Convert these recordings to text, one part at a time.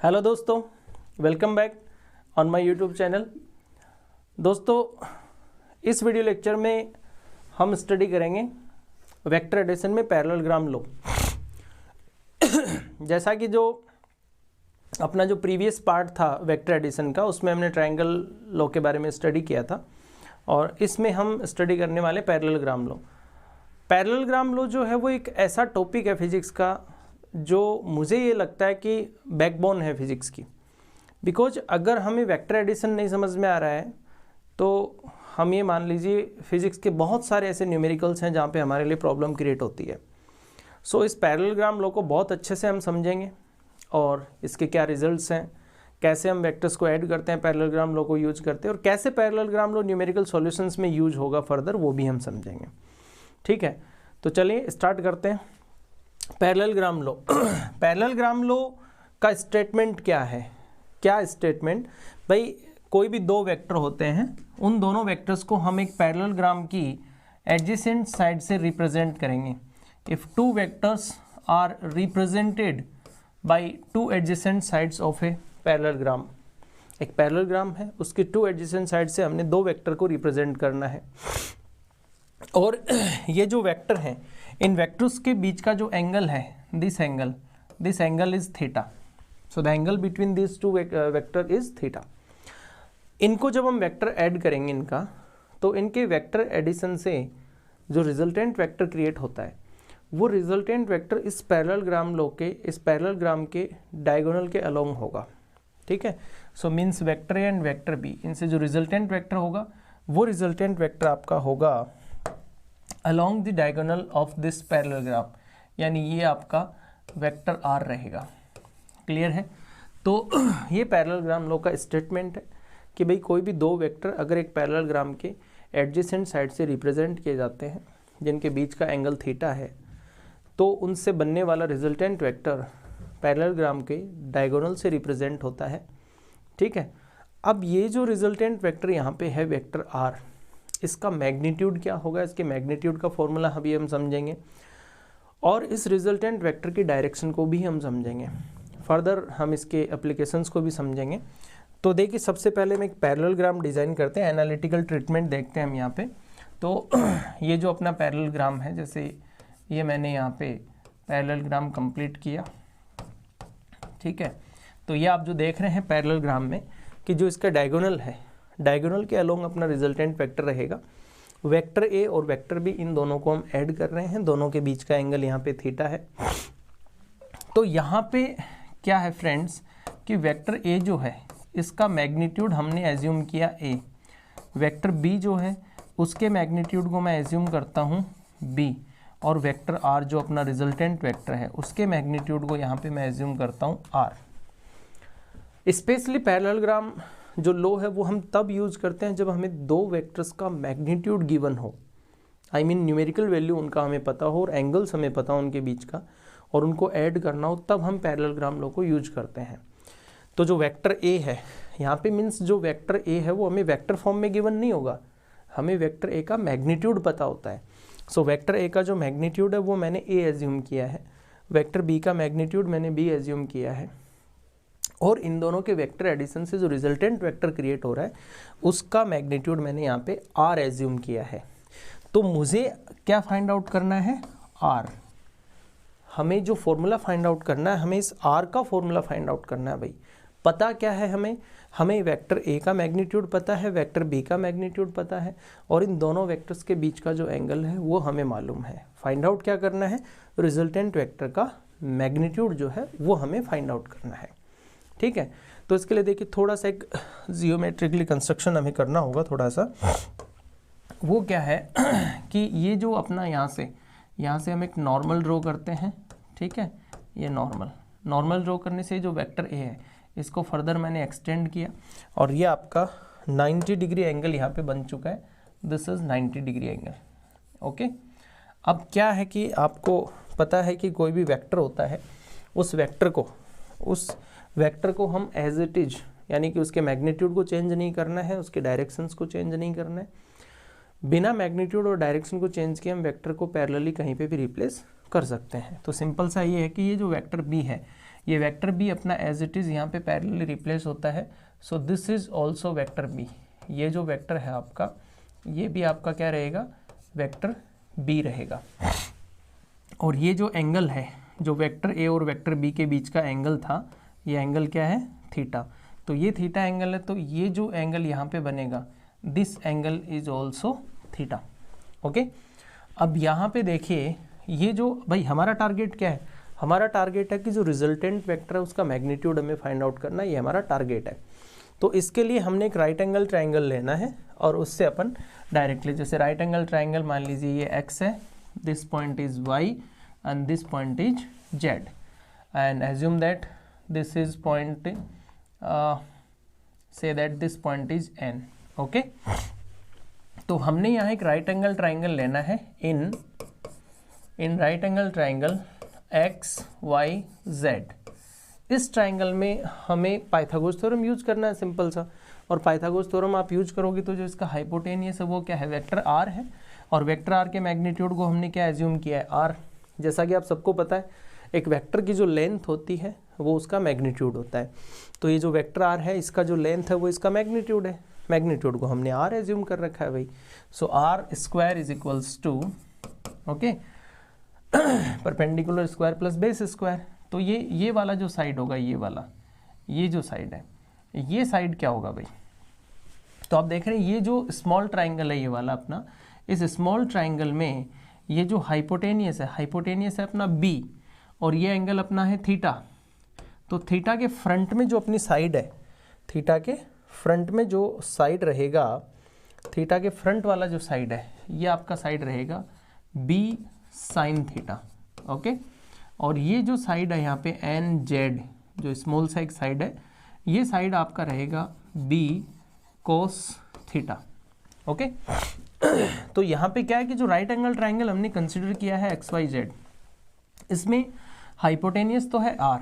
Hello दोस्तों, welcome back on my YouTube channel. दोस्तों, इस वीडियो लेक्चर में हम स्टडी करेंगे वेक्टर एडिशन में पैरेललोग्राम लो। जैसा कि जो अपना जो प्रीवियस पार्ट था वेक्टर एडिशन का, उसमें हमने ट्रायंगल लो के बारे में स्टडी किया था और इसमें हम स्टडी करने वाले पैरेललोग्राम लो। पैरेललोग्राम लो जो है वो एक ऐसा टॉपिक है फिजिक्स का जो मुझे ये लगता है कि बैकबोन है फिजिक्स की। बिकॉज अगर हमें वेक्टर एडिशन नहीं समझ में आ रहा है तो हम ये मान लीजिए फिजिक्स के बहुत सारे ऐसे न्यूमेरिकल्स हैं जहाँ पे हमारे लिए प्रॉब्लम क्रिएट होती है। सो इस पैरेललोग्राम लॉ को बहुत अच्छे से हम समझेंगे और इसके क्या रिजल्ट्स हैं, कैसे हम वेक्टर्स को ऐड करते हैं पैरेललोग्राम लॉ को यूज करते हैं और कैसे पैरेललोग्राम लॉ न्यूमेरिकल सॉल्यूशंस में यूज होगा फर्दर, वो भी हम समझेंगे। ठीक है, तो चलिए स्टार्ट करते हैं। पैरेललोग्राम लॉ पैरेललोग्राम लॉ का स्टेटमेंट क्या है? क्या स्टेटमेंट भाई, कोई भी दो वेक्टर होते हैं, उन दोनों वेक्टर्स को हम एक पैरेललोग्राम की एडजेसेंट साइड से रिप्रेजेंट करेंगे। If two vectors are represented by two adjacent sides of a parallelogram, एक पैरेललोग्राम है, उसके टू एडजेसेंट साइड से हमने दो वेक्टर को रिप्रेजेंट करना है। और ये जो वेक्टर हैं, इन वेक्टर्स के बीच का जो एंगल है, this angle is theta. So the angle between this two vector is theta. इनको जब हम वेक्टर ऐड करेंगे इनका, तो इनके वेक्टर एडिशन से जो रिजल्टेंट वेक्टर क्रिएट होता है, वो रिजल्टेंट वेक्टर इस पैरेललोग्राम लॉ के, इस पैरेललोग्राम के डायगोनल के अलोंग होगा। ठीक है, so means vector A and vector B, इनसे जो रिजल्टेंट वेक्टर होगा वो रिजल्टेंट वेक्टर आपका होगा along the diagonal of this parallelogram, यानी ये आपका वेक्टर आर रहेगा। क्लियर है? तो ये पैरेललोग्राम लॉ का स्टेटमेंट है कि भाई कोई भी दो वेक्टर अगर एक पैरेललोग्राम के एडजेसेंट साइड से रिप्रेजेंट किए जाते हैं, जिनके बीच का एंगल थीटा है, तो उनसे बनने वाला रिजल्टेंट वेक्टर पैरेललोग्राम के डायगोनल से रिप्रेजेंट होता है। ठीक है, अब ये जो रिजल्टेंट वेक्टर यहाँ पे है वेक्टर आर, इसका मैग्नीट्यूड क्या होगा, इसके मैग्नीट्यूड का फॉर्मूला अभी हम समझेंगे और इस रिजल्टेंट वेक्टर की डायरेक्शन को भी हम समझेंगे। फर्दर हम इसके एप्लीकेशंस को भी समझेंगे। तो देखिए, सबसे पहले हम एक पैरेललोग्राम डिज़ाइन करते हैं, एनालिटिकल ट्रीटमेंट देखते हैं हम यहाँ पे। तो ये जो अपना पैरेललोग्राम है, जैसे ये मैंने यहाँ पे पैरेललोग्राम कंप्लीट किया। ठीक है, तो ये आप जो देख रहे हैं पैरेललोग्राम में कि जो इसका डायगोनल है, डायगोनल के अलोंग अपना रिजल्टेंट वेक्टर रहेगा। वेक्टर ए और वेक्टर बी, इन दोनों को हम ऐड कर रहे हैं, दोनों के बीच का एंगल यहाँ पे थीटा है। तो यहाँ पे क्या है फ्रेंड्स कि वेक्टर ए जो है इसका मैग्नीट्यूड हमने एज्यूम किया ए, वेक्टर बी जो है उसके मैग्नीट्यूड को मैं एज्यूम करता हूँ बी, और वेक्टर आर जो अपना रिजल्टेंट वेक्टर है उसके मैग्नीट्यूड को यहाँ पे मैं एज्यूम करता हूँ आर। स्पेशली पैरेललोग्राम जो लो है वो हम तब यूज करते हैं जब हमें दो वेक्टर्स का मैग्नीट्यूड गिवन हो, आई मीन न्यूमेरिकल वैल्यू उनका हमें पता हो और एंगल्स हमें पता हो उनके बीच का, और उनको ऐड करना हो, तब हम पैरेललोग्राम लो को यूज करते हैं। तो जो वेक्टर ए है यहाँ पे, मीन्स जो वेक्टर ए है वो हमें वेक्टर फॉर्म में गिवन नहीं होगा, हमें वेक्टर ए का मैग्नीट्यूड पता होता है। सो वेक्टर ए का जो मैग्नीट्यूड है वो मैंने ए एज्यूम किया है, वेक्टर बी का मैग्नीट्यूड मैंने बी एज्यूम किया है, और इन दोनों के वेक्टर एडिशन से जो रिजल्टेंट वेक्टर क्रिएट हो रहा है उसका मैग्नीट्यूड मैंने यहाँ पे आर एज्यूम किया है। तो मुझे क्या फाइंड आउट करना है? आर। हमें जो फॉर्मूला फाइंड आउट करना है, हमें इस आर का फॉर्मूला फाइंड आउट करना है। भाई पता क्या है हमें वेक्टर ए का मैग्नीट्यूड पता है, वेक्टर बी का मैग्नीट्यूड पता है, और इन दोनों वेक्टर्स के बीच का जो एंगल है वो हमें मालूम है। फाइंड आउट क्या करना है? रिजल्टेंट वेक्टर का मैग्नीट्यूड जो है वो हमें फाइंड आउट करना है। ठीक है, तो इसके लिए देखिए थोड़ा सा एक जियोमेट्रिकली कंस्ट्रक्शन हमें करना होगा थोड़ा सा। वो क्या है कि ये जो अपना यहाँ से हम एक नॉर्मल ड्रॉ करते हैं। ठीक है, ये नॉर्मल ड्रॉ करने से जो वेक्टर ए है इसको फर्दर मैंने एक्सटेंड किया और ये आपका 90 डिग्री एंगल यहाँ पे बन चुका है। This is 90 degree angle. Okay, अब क्या है कि आपको पता है कि कोई भी वेक्टर होता है, उस वेक्टर को हम एज इट इज, यानी कि उसके मैग्नीट्यूड को चेंज नहीं करना है, उसके डायरेक्शंस को चेंज नहीं करना है। बिना मैग्नीट्यूड और डायरेक्शन को चेंज किए हम वेक्टर को पैरेलली कहीं पे भी रिप्लेस कर सकते हैं। तो सिंपल सा ये है कि ये जो वेक्टर बी है ये वेक्टर बी अपना एज इट इज़ यहाँ पे पैरेलली रिप्लेस होता है। So this is also vector B, ये जो वेक्टर है आपका, ये भी आपका क्या रहेगा, वेक्टर बी रहेगा। और ये जो एंगल है, जो वेक्टर ए और वेक्टर बी के बीच का एंगल था, ये एंगल क्या है, थीटा। तो ये थीटा एंगल है, तो ये जो एंगल यहाँ पे बनेगा, this angle is also theta. Okay, अब यहाँ पे देखिए, ये जो भाई हमारा टारगेट क्या है, हमारा टारगेट है कि जो रिजल्टेंट वेक्टर है उसका मैग्नीट्यूड हमें फाइंड आउट करना है, ये हमारा टारगेट है। तो इसके लिए हमने एक राइट एंगल ट्राइंगल लेना है और उससे अपन डायरेक्टली, जैसे राइट एंगल ट्राइंगल मान लीजिए ये x है, this point is y and this point is z, and assume that this is point, say that this point is n। Okay, तो हमने यहाँ एक राइट एंगल ट्राइंगल लेना है in right angle triangle x y z। इस triangle में हमें Pythagoras theorem use करना है, सिंपल सा। और पाइथागोरस थ्योरम आप यूज करोगे तो जो इसका हाइपोटेनियस है वो क्या है, वेक्टर r है, और वेक्टर r के मैग्नीट्यूड को हमने क्या एज्यूम किया है, r। जैसा कि आप सबको पता है, एक वेक्टर की जो लेंथ होती है वो उसका मैग्नीट्यूड होता है। तो ये जो वेक्टर r है, इसका जो लेंथ है वो इसका मैग्नीट्यूड है, मैग्नीट्यूड को हमने r एज्यूम कर रखा है भाई। So r square is equals to, okay, perpendicular square plus base square. तो ये वाला जो साइड होगा, ये वाला, ये जो साइड है, ये साइड क्या होगा भाई, तो आप देख रहे हैं ये जो स्मॉल ट्राइंगल है ये वाला अपना, इस स्मॉल ट्राइंगल में ये जो हाइपोटेनियस है अपना b, और ये एंगल अपना है थीटा। तो थीटा के फ्रंट में जो अपनी साइड है, थीटा के फ्रंट में जो साइड रहेगा, थीटा के फ्रंट वाला जो साइड है, ये आपका साइड रहेगा b साइन थीटा। ओके, और ये जो साइड है यहाँ पे एन जेड, जो स्मॉल साइड साइड है, ये साइड आपका रहेगा b कोस थीटा। ओके, तो यहाँ पे क्या है कि जो राइट एंगल ट्राइंगल हमने कंसिडर किया है एक्स वाई जेड, इसमें हाइपोटेनियस तो है r,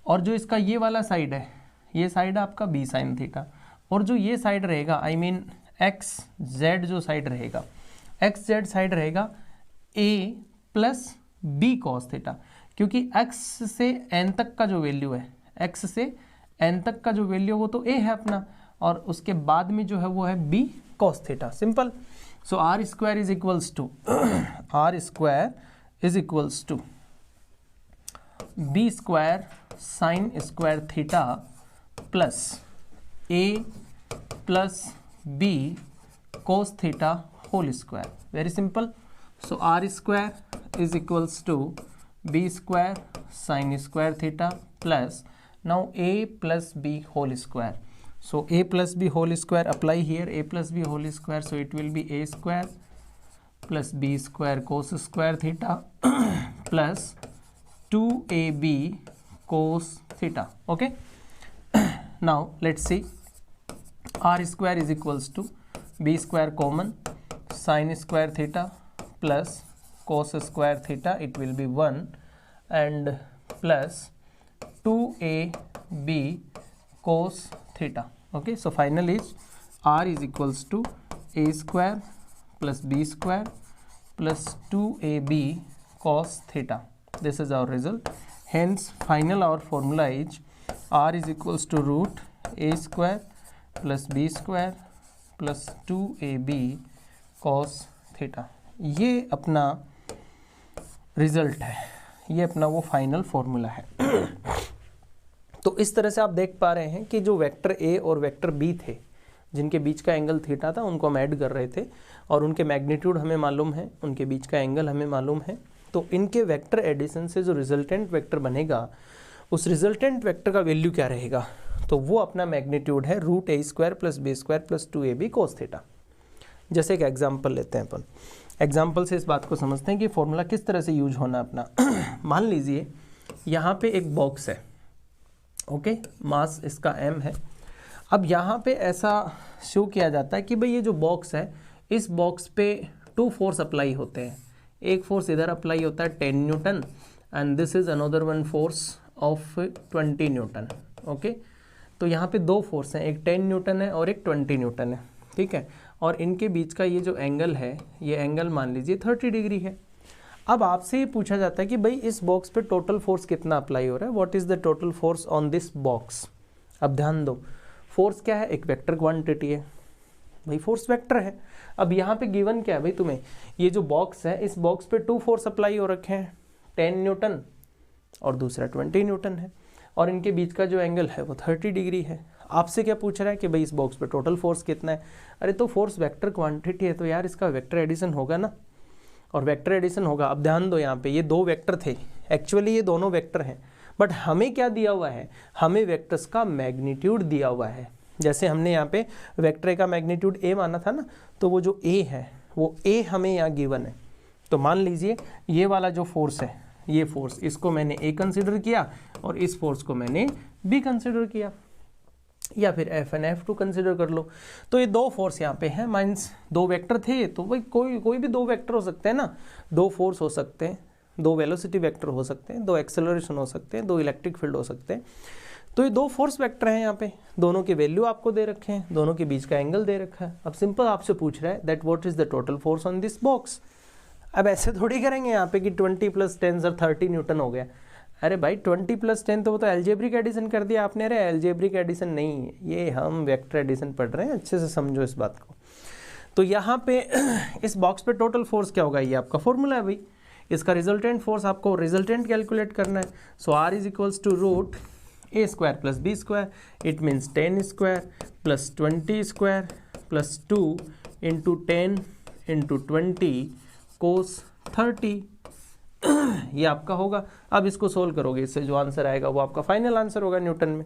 और जो इसका ये वाला साइड है, ये साइड आपका b साइन थीटा, और जो ये साइड रहेगा, आई मीन एक्स जेड जो साइड रहेगा, एक्स जेड साइड रहेगा a plus b cos theta, क्योंकि x से n तक का जो वैल्यू है, x से n तक का जो वैल्यू वो तो a है अपना, और उसके बाद में जो है वो है b cos theta, simple. So r square is equals to b square sine square theta plus a plus b cos theta whole square, very simple. So r square is equals to b square sine square theta plus now a plus b whole square. So a plus b whole square, apply here a plus b whole square, so it will be a square plus b square cos square theta plus 2ab cos theta. Okay, now let's see, r square is equals to b square common sin square theta plus cos square theta, it will be 1 and plus 2ab cos theta. Okay, so final is r is equals to a square plus b square plus 2ab cos theta. This is our result. Hence final our formula is r is equals to root a square plus b square plus 2ab cos theta. ये अपना result है, ये अपना वो final formula है। तो इस तरह से आप देख पा रहे हैं कि जो वेक्टर ए और वेक्टर बी थे, जिनके बीच का एंगल थीटा था, उनको हम ऐड कर रहे थे, और उनके मैग्नीट्यूड हमें मालूम है, उनके बीच का एंगल हमें मालूम है। तो इनके वेक्टर एडिशन से जो रिजल्टेंट वेक्टर बनेगा, उस रिजल्टेंट वेक्टर का वैल्यू क्या रहेगा, तो वो अपना मैग्नीट्यूड है रूट ए square plus B square plus 2ab cos theta. जैसे एक एग्जाम्पल लेते हैं अपन, एग्जाम्पल से इस बात को समझते हैं कि फॉर्मूला किस तरह से यूज होना अपना। मान लीजिए यहाँ पे एक बॉक्स है, ओके, मास इसका m है। अब यहाँ पे ऐसा शो किया जाता है कि भाई ये जो बॉक्स है, इस बॉक्स पे 2 फोर्स अप्लाई होते हैं। एक फोर्स इधर अप्लाई होता है 10 Newton and this is another one force of 20 Newton. Okay, तो यहाँ पे 2 फोर्स हैं, एक 10 न्यूटन है और एक 20 न्यूटन है, ठीक है। और इनके बीच का ये जो एंगल है, ये एंगल मान लीजिए 30 डिग्री है। अब आपसे ये पूछा जाता है कि भाई इस बॉक्स पे टोटल फोर्स कितना अप्लाई हो रहा है, what is the total force on this box. अब ध्यान दो, फोर्स क्या है, एक वेक्टर क्वांटिटी है भाई, फोर्स वेक्टर है। अब यहाँ पे गिवन क्या है भाई तुम्हें, ये जो बॉक्स है इस बॉक्स पे 2 फोर्स अप्लाई हो रखे हैं, 10 न्यूटन और दूसरा 20 न्यूटन है, और इनके बीच का जो एंगल है वो 30 डिग्री है। आपसे क्या पूछ रहा है कि भाई इस बॉक्स पे टोटल फोर्स कितना है। अरे तो फोर्स वेक्टर क्वांटिटी है तो यार इसका वेक्टर एडिशन होगा ना, और वेक्टर एडिशन होगा। अब ध्यान दो, यहाँ पे ये 2 वेक्टर थे, एक्चुअली ये दोनों वेक्टर हैं, बट हमें क्या दिया हुआ है, हमें वेक्टर्स का मैग्नीट्यूड दिया हुआ है। जैसे हमने यहाँ पे वेक्टर का मैग्नीट्यूड ए माना था ना, तो वो जो ए है वो ए हमें यहाँ गिवन है। तो मान लीजिए ये वाला जो फोर्स है, ये फोर्स, इसको मैंने ए कंसिडर किया और इस फोर्स को मैंने बी कंसिडर किया, या फिर F1 F2 कंसिडर कर लो। तो ये 2 फोर्स यहाँ पे हैं, माइंस 2 वेक्टर थे, तो भाई कोई भी 2 वेक्टर हो सकते हैं ना, 2 फोर्स हो सकते हैं, 2 वेलोसिटी वेक्टर हो सकते हैं, 2 एक्सेलरेशन हो सकते हैं, 2 इलेक्ट्रिक फील्ड हो सकते हैं। तो ये 2 फोर्स वेक्टर हैं यहाँ पे, दोनों के वैल्यू आपको दे रखे हैं, दोनों के बीच का एंगल दे रखा है। अब सिंपल आपसे पूछ रहा है that what is the total force on this box. अब ऐसे थोड़ी करेंगे यहाँ पे कि 20 + 10 सर 30 न्यूटन हो गया। अरे भाई 20 + 10 तो वो तो एल्जेब्रिक एडिशन कर दिया आपने। अरे एल्जेब्रिक एडिशन नहीं है ये, हम वेक्टर एडिशन पढ़ रहे हैं, अच्छे से समझो इस बात को। तो यहाँ पे इस बॉक्स पे टोटल फोर्स क्या होगा, ये आपका फॉर्मूला है भाई। इसका रिजल्टेंट फोर्स आपको रिजल्टेंट कैलकुलेट करना है। सो R = √a² + b², it means 10² + 20² + 2 × 10 × 20 cos 30, ये आपका होगा। अब इसको सोल्व करोगे, इससे जो आंसर आएगा वो आपका फाइनल आंसर होगा न्यूटन में।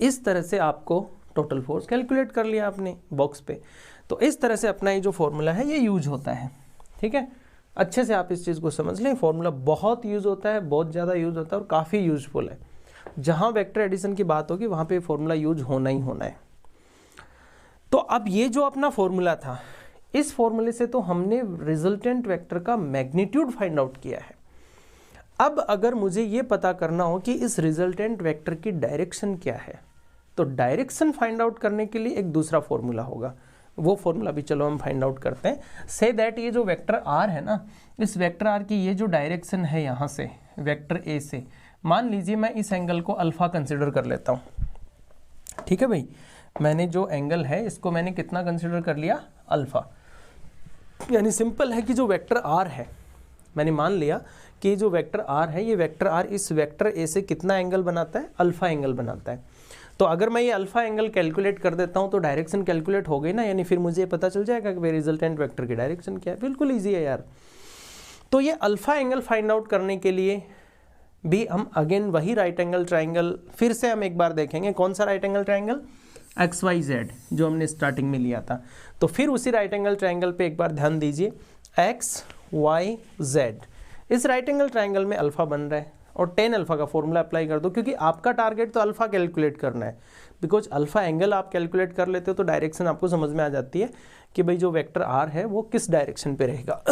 इस तरह से आपको टोटल फोर्स कैलकुलेट कर लिया आपने बॉक्स पे। तो इस तरह से अपना ये जो फॉर्मूला है ये यूज होता है, ठीक है। अच्छे से आप इस चीज़ को समझ लें, फॉर्मूला बहुत यूज होता है, बहुत ज़्यादा यूज होता है और काफ़ी यूजफुल है। जहाँ वेक्टर एडिशन की बात होगी वहाँ पे फॉर्मूला यूज होना ही होना है। तो अब ये जो अपना फॉर्मूला था, इस फॉर्मूले से तो हमने रिजल्टेंट वेक्टर का मैग्नीट्यूड फाइंड आउट किया है। अब अगर मुझे ये पता करना हो कि इस रिजल्टेंट वेक्टर की डायरेक्शन क्या है, तो डायरेक्शन फाइंड आउट करने के लिए एक दूसरा फॉर्मूला होगा। वो फॉर्मूला भी चलो हम फाइंड आउट करते हैं। से दैट ये जो वेक्टर आर है ना, इस वेक्टर आर की ये जो डायरेक्शन है यहाँ से वेक्टर ए से, मान लीजिए मैं इस एंगल को अल्फा कंसिडर कर लेता हूँ, ठीक है भाई। मैंने जो एंगल है इसको मैंने कितना कंसिडर कर लिया, अल्फा। यानी सिंपल है कि जो वेक्टर आर है, मैंने मान लिया कि जो वेक्टर आर है, ये वेक्टर आर इस वेक्टर ए से कितना एंगल बनाता है, अल्फा एंगल बनाता है। तो अगर मैं ये अल्फा एंगल कैलकुलेट कर देता हूँ तो डायरेक्शन कैलकुलेट हो गई ना, यानी फिर मुझे पता चल जाएगा कि रिजल्टेंट वेक्टर की डायरेक्शन क्या है। बिल्कुल ईजी है यार। तो ये अल्फा एंगल फाइंड आउट करने के लिए भी हम अगेन वही राइट एंगल ट्राइंगल फिर से हम एक बार देखेंगे। कौन सा राइट एंगल ट्राइंगल, XYZ, जो हमने स्टार्टिंग में लिया था। तो फिर उसी राइट एंगल ट्राइंगल पे एक बार ध्यान दीजिए, XYZ। इस राइट एंगल ट्राइंगल में अल्फा बन रहा है और tan अल्फा का फॉर्मूला अप्लाई कर दो, क्योंकि आपका टारगेट तो अल्फा कैलकुलेट करना है। बिकॉज अल्फा एंगल आप कैलकुलेट कर लेते हो तो डायरेक्शन आपको समझ में आ जाती है कि भाई जो वेक्टर आर है वो किस डायरेक्शन पे रहेगा।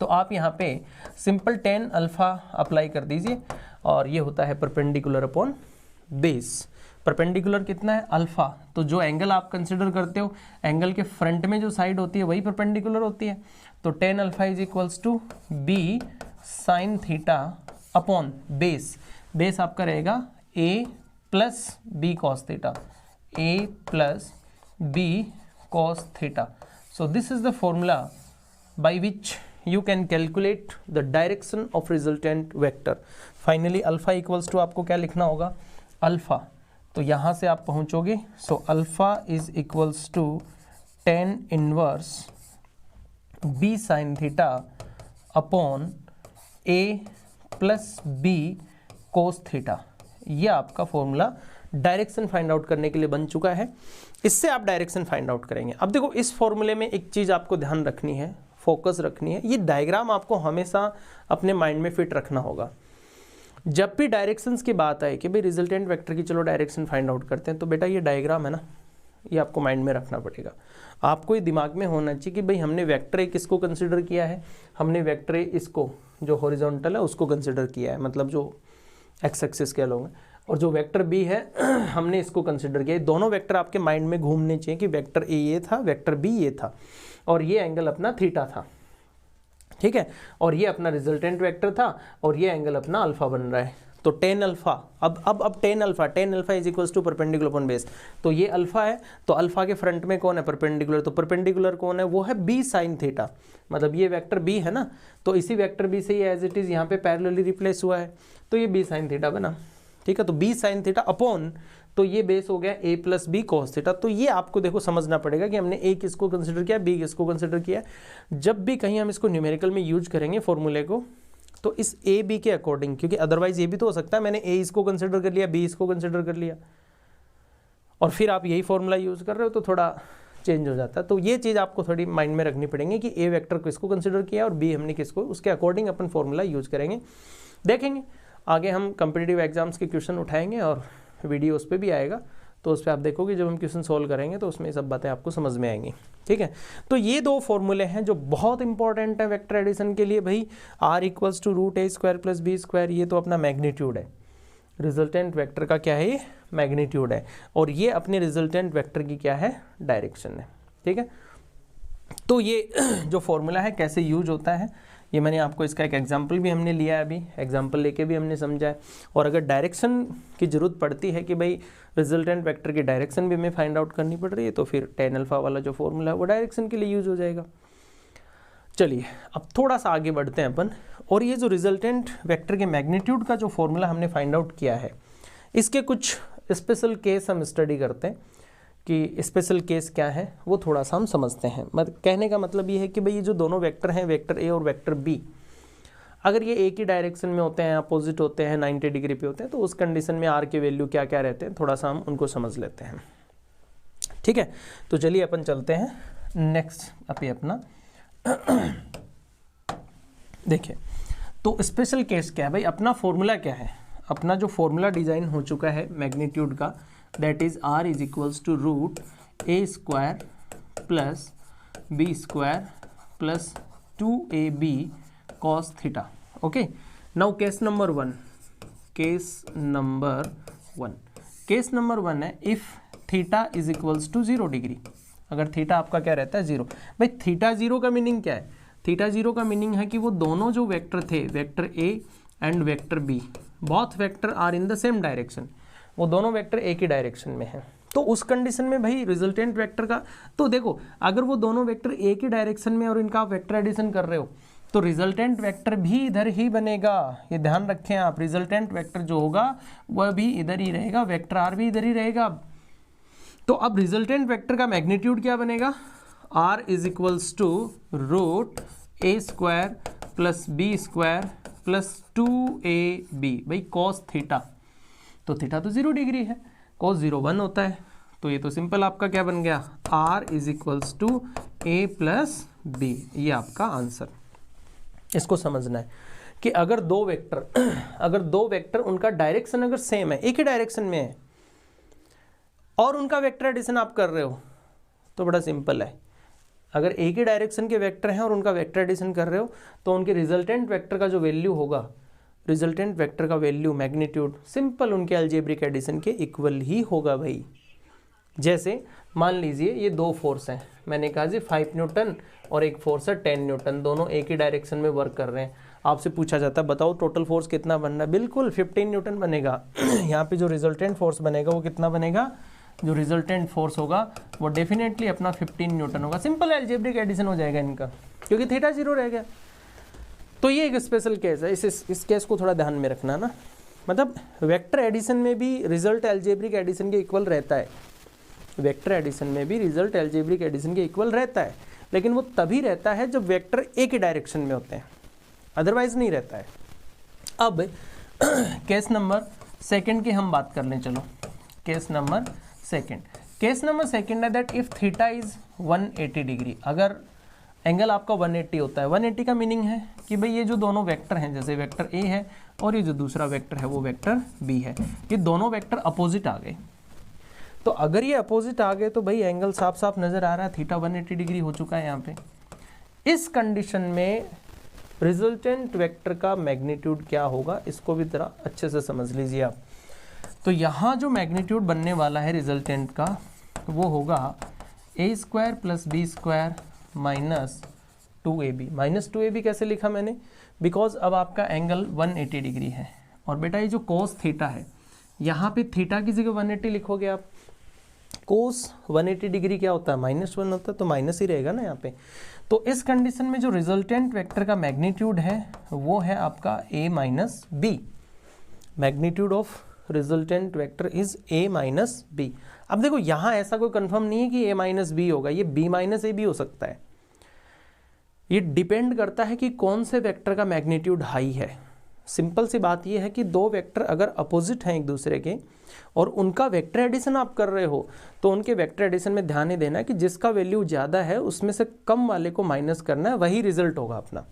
तो आप यहाँ पे सिंपल tan अल्फा अप्लाई कर दीजिए और ये होता है परपेंडिकुलर अपॉन बेस। परपेंडिकुलर कितना है, अल्फा। तो जो एंगल आप कंसिडर करते हो, एंगल के फ्रंट में जो साइड होती है वही परपेंडिकुलर होती है। तो tan alpha = b sin theta upon base. Base आपका रहेगा a + b cos theta, a + b cos theta. So this is the formula by which you can calculate the direction of resultant vector. Finally alpha = आपको क्या लिखना होगा, alpha. तो यहाँ से आप पहुँचोगे, so alpha = tan inverse b sin theta upon a + b cos theta. ये आपका फॉर्मूला डायरेक्शन फाइंड आउट करने के लिए बन चुका है। इससे आप डायरेक्शन फाइंड आउट करेंगे। अब देखो इस फॉर्मूले में एक चीज़ आपको ध्यान रखनी है, फोकस रखनी है, ये डायग्राम आपको हमेशा अपने माइंड में फिट रखना होगा। जब भी डायरेक्शंस की बात आए कि भाई रिजल्टेंट वेक्टर की चलो डायरेक्शन फाइंड आउट करते हैं, तो बेटा ये डायग्राम है ना, ये आपको माइंड में रखना पड़ेगा। आपको ये दिमाग में होना चाहिए कि भाई हमने वेक्टर ए किसको कंसिडर किया है, हमने वेक्टर ए इसको जो हॉरिजॉन्टल है उसको कंसिडर किया है, मतलब जो एक्स एक्सिस कह लोगे, और जो वेक्टर बी है हमने इसको कंसिडर किया। दोनों वेक्टर आपके माइंड में घूमने चाहिए कि वेक्टर ए ये था, वेक्टर बी ये था, और ये एंगल अपना थीटा था, ठीक है, और ये अपना रिजल्टेंट वेक्टर था और ये एंगल अपना अल्फा बन रहा है। तो टेन अल्फा, अब tan alpha is equals to perpendicular upon base. तो ये अल्फा है, तो अल्फा के फ्रंट में कौन है, परपेंडिकुलर। तो परपेंडिकुलर कौन है, वो है बी साइन थीटा, मतलब ये वेक्टर बी है ना, तो इसी वेक्टर बी से ये एज इट इज यहाँ पे पैरेलली रिप्लेस हुआ है, तो ये बी साइन थीटा बना। ठीक है, तो बी साइन थीटा अपॉन, तो ये बेस हो गया ए प्लस बी कॉस थीटा। तो ये आपको देखो समझना पड़ेगा कि हमने ए किसको कंसिडर किया, बी किसको कंसिडर किया। जब भी कहीं हम इसको न्यूमेरिकल में यूज करेंगे फॉर्मूले को, तो इस ए बी के अकॉर्डिंग, क्योंकि अदरवाइज ये भी तो हो सकता है मैंने ए इसको कंसिडर कर लिया, बी इसको कंसिडर कर लिया और फिर आप यही फॉर्मूला यूज कर रहे हो, तो थोड़ा चेंज हो जाता है। तो ये चीज़ आपको थोड़ी माइंड में रखनी पड़ेगी कि ए वेक्टर को इसको कंसिडर किया और बी हमने किसको, उसके अकॉर्डिंग अपन फॉर्मूला यूज करेंगे। देखेंगे आगे हम कॉम्पिटिटिव एग्जाम्स के क्वेश्चन उठाएंगे और वीडियो उस पर भी आएगा, तो उस पर आप देखोगे जब हम क्वेश्चन सोल्व करेंगे तो उसमें सब बातें आपको समझ में आएंगी। ठीक है, तो ये दो फॉर्मूले हैं जो बहुत इंपॉर्टेंट है वेक्टर एडिशन के लिए भाई। R equals to root A square plus B square, ये तो अपना मैग्नीट्यूड है, रिजल्टेंट वेक्टर का क्या है, ये मैग्नीट्यूड है, और ये अपने रिजल्टेंट वेक्टर की क्या है, डायरेक्शन है। ठीक है, तो ये जो फॉर्मूला है कैसे यूज होता है, ये मैंने आपको इसका एक एग्जाम्पल भी हमने लिया है, अभी एग्जाम्पल लेके भी हमने समझा है। और अगर डायरेक्शन की जरूरत पड़ती है कि भाई रिजल्टेंट वेक्टर की डायरेक्शन भी हमें फाइंड आउट करनी पड़ रही है, तो फिर टेन अल्फा वाला जो फॉर्मूला है वो डायरेक्शन के लिए यूज हो जाएगा। चलिए अब थोड़ा सा आगे बढ़ते हैं अपन, और ये जो रिजल्टेंट वेक्टर के मैग्नीट्यूड का जो फॉर्मूला हमने फाइंड आउट किया है, इसके कुछ स्पेशल केस हम स्टडी करते हैं कि स्पेशल केस क्या है वो थोड़ा सा हम समझते हैं। कहने का मतलब ये है कि भाई ये जो दोनों वेक्टर हैं, वेक्टर ए और वेक्टर बी, अगर ये एक ही डायरेक्शन में होते हैं, अपोजिट होते हैं, 90 डिग्री पे होते हैं, तो उस कंडीशन में आर के वैल्यू क्या क्या रहते हैं, थोड़ा सा हम उनको समझ लेते हैं। ठीक है, तो चलिए अपन चलते हैं नेक्स्ट अभी अपना देखिए, तो स्पेशल केस क्या है भाई, अपना फॉर्मूला क्या है, अपना जो फॉर्मूला डिजाइन हो चुका है मैग्नीट्यूड का, that is R is equals to root A square plus B square plus 2ab cos theta. Okay, now case number one, case number one है if theta is equals to 0 degree, अगर theta आपका क्या रहता है 0। भाई theta 0 का meaning क्या है, थीटा 0 का मीनिंग है कि वो दोनों जो वेक्टर थे, vector A and vector B, both vector are in the same direction, वो दोनों वेक्टर एक ही डायरेक्शन में है। तो उस कंडीशन में भाई रिजल्टेंट वेक्टर का, तो देखो अगर वो दोनों वेक्टर एक ही डायरेक्शन में और इनका आप वेक्टर एडिशन कर रहे हो, तो रिजल्टेंट वेक्टर भी इधर ही बनेगा। ये ध्यान रखें आप, रिजल्टेंट वेक्टर जो होगा वह भी इधर ही रहेगा, वेक्टर आर भी इधर ही रहेगा। तो अब रिजल्टेंट वेक्टर का मैग्नीट्यूड क्या बनेगा, R is equals to root A square plus B square plus 2ab भाई कॉस थीटा। तो थीटा तो 0 डिग्री है, कॉस 0 1 होता है, तो ये तो सिंपल आपका क्या बन गया, R is equals to A plus B, ये आपका आंसर। इसको समझना है कि अगर दो वेक्टर उनका डायरेक्शन अगर सेम है, एक ही डायरेक्शन में है, और उनका वेक्टर एडिशन आप कर रहे हो, तो बड़ा सिंपल है। अगर एक ही डायरेक्शन के वेक्टर हैं और उनका वेक्टर एडिशन कर रहे हो, तो उनके रिजल्टेंट वेक्टर का जो वैल्यू होगा, रिजल्टेंट वेक्टर का वैल्यू मैग्नीट्यूड सिंपल उनके अलजेब्रिक एडिशन के इक्वल ही होगा भाई। जैसे मान लीजिए ये दो फोर्स हैं, मैंने कहा जी 5 न्यूटन और एक फोर्स है 10 न्यूटन, दोनों एक ही डायरेक्शन में वर्क कर रहे हैं। आपसे पूछा जाता है बताओ टोटल फोर्स कितना बन रहा है, बिल्कुल 15 न्यूटन बनेगा। यहाँ पे जो रिजल्टेंट फोर्स बनेगा वो कितना बनेगा, जो रिजल्टेंट फोर्स होगा वो डेफिनेटली अपना 15 न्यूटन होगा। सिंपल अलजेब्रिक एडिशन हो जाएगा इनका, क्योंकि थीटा 0 रह गया। तो ये एक स्पेशल केस है, इस केस को थोड़ा ध्यान में रखना ना, मतलब वेक्टर एडिशन में भी रिजल्ट अलजेब्रिक एडिशन के इक्वल रहता है, वेक्टर एडिशन में भी रिजल्ट अलजेब्रिक एडिशन के इक्वल रहता है, लेकिन वो तभी रहता है जब वेक्टर एक ही डायरेक्शन में होते हैं, अदरवाइज नहीं रहता है। अब केस नंबर सेकंड की हम बात कर लें, चलो केस नंबर सेकंड है that if theta is 180 degree, अगर एंगल आपका 180 होता है। 180 का मीनिंग है कि भाई ये जो दोनों वेक्टर हैं, जैसे वेक्टर ए है और ये जो दूसरा वेक्टर है वो वेक्टर बी है, ये दोनों वेक्टर अपोजिट आ गए। तो अगर ये अपोजिट आ गए तो भाई एंगल साफ साफ नजर आ रहा है, थीटा 180 डिग्री हो चुका है यहाँ पे। इस कंडीशन में रिजल्टेंट वेक्टर का मैग्नीट्यूड क्या होगा, इसको भी जरा अच्छे से समझ लीजिए आप। तो यहाँ जो मैग्नीट्यूड बनने वाला है रिजल्टेंट का, वो होगा a square plus B square minus 2AB। Minus 2AB कैसे लिखा मैंने? बिकॉज अब आपका एंगल 180 डिग्री है, और बेटा ये जो कोस थीटा है, यहाँ पे थीटा की जगह 180 लिखोगे आप। कोस 180 डिग्री क्या होता है? -1 होता है, तो माइनस ही रहेगा ना यहाँ पे। तो इस कंडीशन में जो रिजल्टेंट वेक्टर का मैग्नीट्यूड है वो है आपका a minus B. Magnitude of resultant vector is a minus B. अब देखो यहाँ ऐसा कोई कंफर्म नहीं है कि a माइनस बी होगा, ये b माइनस ए भी हो सकता है। ये डिपेंड करता है कि कौन से वेक्टर का मैग्नीट्यूड हाई है। सिंपल सी बात ये है कि दो वेक्टर अगर अपोजिट हैं एक दूसरे के और उनका वेक्टर एडिशन आप कर रहे हो, तो उनके वेक्टर एडिशन में ध्यान ही देना कि जिसका वैल्यू ज़्यादा है उसमें से कम वाले को माइनस करना है, वही रिजल्ट होगा अपना।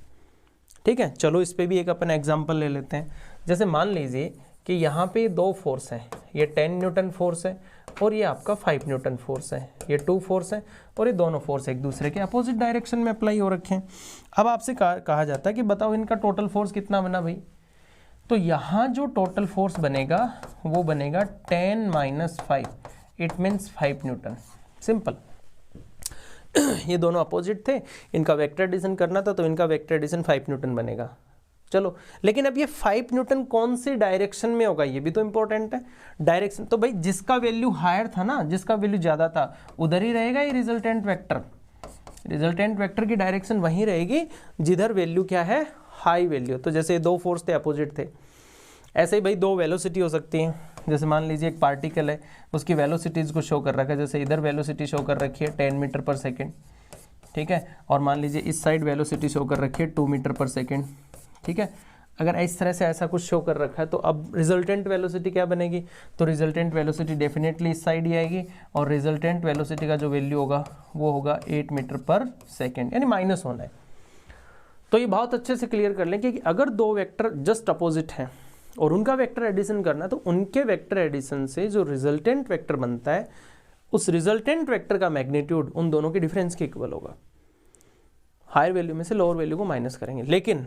ठीक है, चलो इस पे भी एक अपन एग्जांपल ले लेते हैं। जैसे मान लीजिए कि यहाँ पे दो फोर्स हैं, ये 10 न्यूटन फोर्स है और ये आपका 5 न्यूटन फोर्स है, ये 2 फोर्स है और ये दोनों फोर्स एक दूसरे के अपोजिट डायरेक्शन में अप्लाई हो रखे हैं। अब आपसे कहा जाता है कि बताओ इनका टोटल फोर्स कितना बना भाई? तो यहाँ जो टोटल फोर्स बनेगा वो बनेगा 10 minus 5, it means 5 Newton. Simple. ये दोनों अपोजिट थे, इनका वेक्टर एडिशन करना था, तो इनका वेक्टर एडिशन 5 न्यूटन बनेगा। चलो, लेकिन अब ये 5 न्यूटन कौन सी डायरेक्शन में होगा, ये भी तो इंपॉर्टेंट है। डायरेक्शन तो भाई जिसका वैल्यू हायर था ना, जिसका वैल्यू ज़्यादा था, उधर ही रहेगा ये रिजल्टेंट वेक्टर। रिजल्टेंट वेक्टर की डायरेक्शन वहीं रहेगी जिधर वैल्यू क्या है, हाई वैल्यू। तो जैसे दो फोर्स थे अपोजिट थे, ऐसे ही भाई दो वेलोसिटी हो सकती हैं। जैसे मान लीजिए एक पार्टिकल है, उसकी वेलोसिटीज़ को शो कर रखा है, जैसे इधर वेलोसिटी शो कर रखी है 10 मीटर पर सेकेंड, ठीक है, और मान लीजिए इस साइड वेलोसिटी शो कर रखी है 2 मीटर पर सेकेंड, ठीक है। अगर इस तरह से ऐसा कुछ शो कर रखा है तो अब रिजल्टेंट वेलोसिटी क्या बनेगी? तो रिजल्टेंट वेलोसिटी डेफिनेटली इस साइड ही आएगी, और रिजल्टेंट वेलोसिटी का जो वैल्यू होगा वो होगा 8 मीटर पर सेकेंड, यानी माइनस होना है। तो ये बहुत अच्छे से क्लियर कर लें कि अगर दो वेक्टर जस्ट अपोजिट हैं और उनका वेक्टर एडिशन करना है, तो उनके वेक्टर एडिशन से जो रिजल्टेंट वेक्टर बनता है, उस रिजल्टेंट वेक्टर का मैग्नीट्यूड उन दोनों के डिफरेंस के इक्वल होगा। हायर वैल्यू में से लोअर वैल्यू को माइनस करेंगे। लेकिन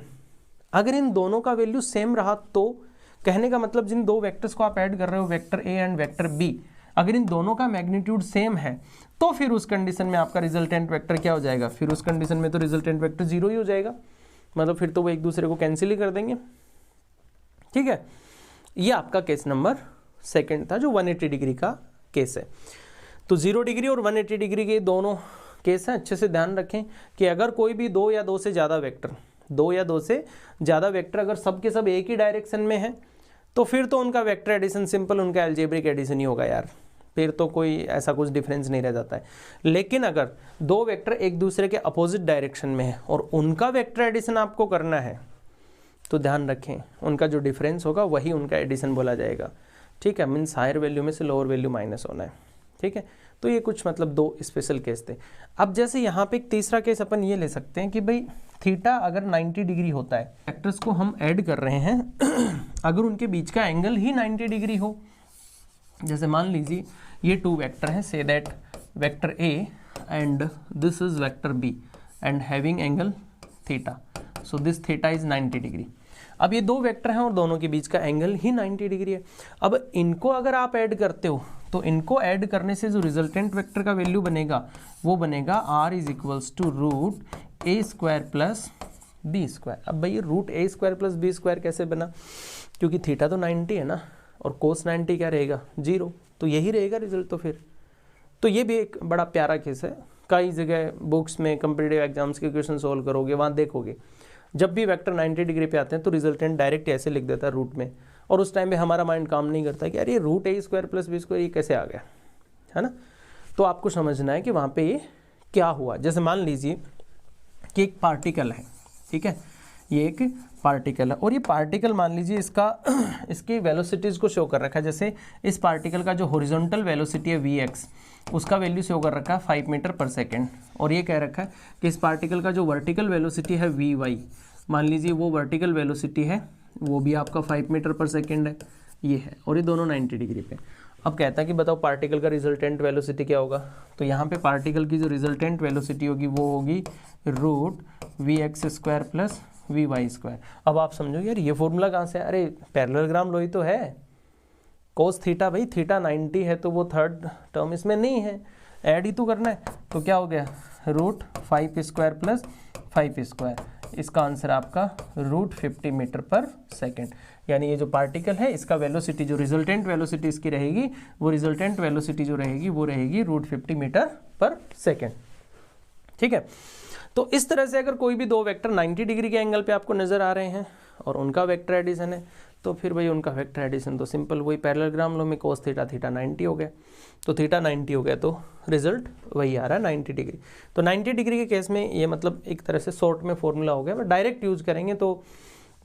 अगर इन दोनों का वैल्यू सेम रहा, तो कहने का मतलब जिन दो वेक्टर्स को आप ऐड कर रहे हो, vector A and vector B, अगर इन दोनों का मैग्नीट्यूड सेम है, तो फिर उस कंडीशन में आपका रिजल्टेंट वेक्टर क्या हो जाएगा? फिर उस कंडीशन में तो रिजल्टेंट वेक्टर 0 ही हो जाएगा, मतलब फिर तो वो एक दूसरे को कैंसिल ही कर देंगे। ठीक है, ये आपका केस नंबर सेकंड था, जो 180 डिग्री का केस है। तो 0 डिग्री और 180 डिग्री के दोनों केस हैं। अच्छे से ध्यान रखें कि अगर कोई भी दो या दो से ज़्यादा वेक्टर अगर सब के सब एक ही डायरेक्शन में है, तो फिर तो उनका वेक्टर एडिशन सिंपल उनका अलजेब्रिक एडिशन ही होगा यार, फिर तो कोई ऐसा कुछ डिफरेंस नहीं रह जाता है। लेकिन अगर दो वेक्टर एक दूसरे के अपोजिट डायरेक्शन में है और उनका वेक्टर एडिशन आपको करना है, तो ध्यान रखें उनका जो डिफरेंस होगा वही उनका एडिशन बोला जाएगा। ठीक है, मीन्स हायर वैल्यू में से लोअर वैल्यू माइनस होना है। ठीक है, तो ये कुछ मतलब दो स्पेशल केस थे। अब जैसे यहाँ पे एक तीसरा केस अपन ये ले सकते हैं कि भाई थीटा अगर 90 डिग्री होता है, वेक्टर्स को हम ऐड कर रहे हैं अगर उनके बीच का एंगल ही 90 डिग्री हो। जैसे मान लीजिए ये 2 वेक्टर हैं, say that vector A and this is vector B and having angle theta, so this theta is 90 degree. अब ये दो वेक्टर हैं और दोनों के बीच का एंगल ही 90 डिग्री है। अब इनको अगर आप ऐड करते हो, तो इनको ऐड करने से जो रिजल्टेंट वेक्टर का वैल्यू बनेगा वो बनेगा r is equals to root A square plus B square. अब भाई रूट ए स्क्वायर प्लस बी स्क्वायर कैसे बना? क्योंकि थीटा तो 90 है ना, और कोस 90 क्या रहेगा? 0, तो यही रहेगा रिजल्ट। तो फिर तो ये भी एक बड़ा प्यारा केस है। कई जगह बुक्स में कम्पिटिटिव एग्जाम्स के क्वेश्चन सोल्व करोगे, वहाँ देखोगे जब भी वेक्टर 90 डिग्री पे आते हैं तो रिजल्टेंट डायरेक्ट ऐसे लिख देता है रूट में, और उस टाइम पे हमारा माइंड काम नहीं करता कि अरे ये रूट ए स्क्वायर प्लस बी स्क्वायर ये कैसे आ गया, है ना। तो आपको समझना है कि वहाँ पे ये क्या हुआ। जैसे मान लीजिए कि एक पार्टिकल है, ठीक है, ये एक पार्टिकल है और ये पार्टिकल मान लीजिए इसकी वेलोसिटीज़ को शो कर रखा है। जैसे इस पार्टिकल का जो हॉरिजॉन्टल वेलोसिटी है Vx, उसका वैल्यू शो कर रखा है 5 मीटर पर सेकेंड, और ये कह रखा है कि इस पार्टिकल का जो वर्टिकल वेलोसिटी है Vy, मान लीजिए वो वर्टिकल वेलोसिटी है, वो भी आपका 5 मीटर पर सेकेंड है, ये है, और ये दोनों 90 डिग्री पे। अब कहता है कि बताओ पार्टिकल का रिजल्टेंट वेलोसिटी क्या होगा? तो यहाँ पे पार्टिकल की जो रिजल्टेंट वेलोसिटी होगी वो होगी root Vx square plus Vy square. अब आप समझो यार ये फॉर्मूला कहाँ से है? अरे पैरेललोग्राम लो ही तो है, कोस थीटा, भाई थीटा 90 है तो वो थर्ड टर्म इसमें नहीं है, ऐड ही तो करना है। तो क्या हो गया? रूट 5 स्क्वायर प्लस 5 स्क्वायर, इसका आंसर आपका √50 मीटर पर सेकेंड। यानी ये जो पार्टिकल है इसका वेलोसिटी, जो रिजल्टेंट वेलोसिटी इसकी रहेगी, वो रिजल्टेंट वेलोसिटी जो रहेगी वो रहेगी √50 मीटर पर सेकेंड। ठीक है, तो इस तरह से अगर कोई भी दो वेक्टर 90 डिग्री के एंगल पे आपको नजर आ रहे हैं और उनका वेक्टर एडिशन है, तो फिर भाई उनका वेक्टर एडिशन तो सिंपल वही पैरेललोग्राम लो में cos थीटा थीटा 90 हो गया, तो थीटा 90 हो गया तो रिजल्ट वही आ रहा है 90 डिग्री। तो 90 डिग्री के केस में ये मतलब एक तरह से शॉर्ट में फॉर्मूला हो गया, बट डायरेक्ट यूज करेंगे तो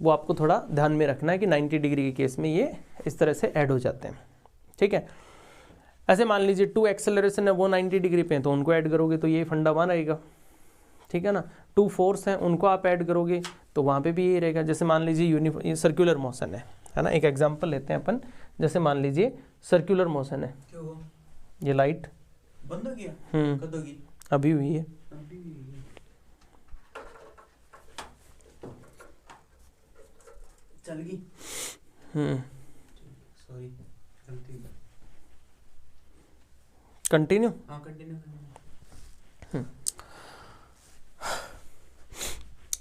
वो आपको थोड़ा ध्यान में रखना है कि 90 डिग्री के केस में ये इस तरह से ऐड हो जाते हैं। ठीक है, ऐसे मान लीजिए 2 एक्सेलरेशन है वो 90 डिग्री पे, तो उनको ऐड करोगे तो ये फंडा 1 रहेगा। ठीक है ना, 2 फोर्स हैं उनको आप ऐड करोगे तो वहाँ पे भी ये रहेगा। जैसे मान लीजिए सर्कुलर मोशन है ना, एक एग्जांपल लेते हैं अपन। जैसे मान लीजिए सर्कुलर मोशन है, ये लाइट बंद हो गया, कब होगी? अभी हुई है, चल गई। Sorry, continue. हाँ कंटिन्यू।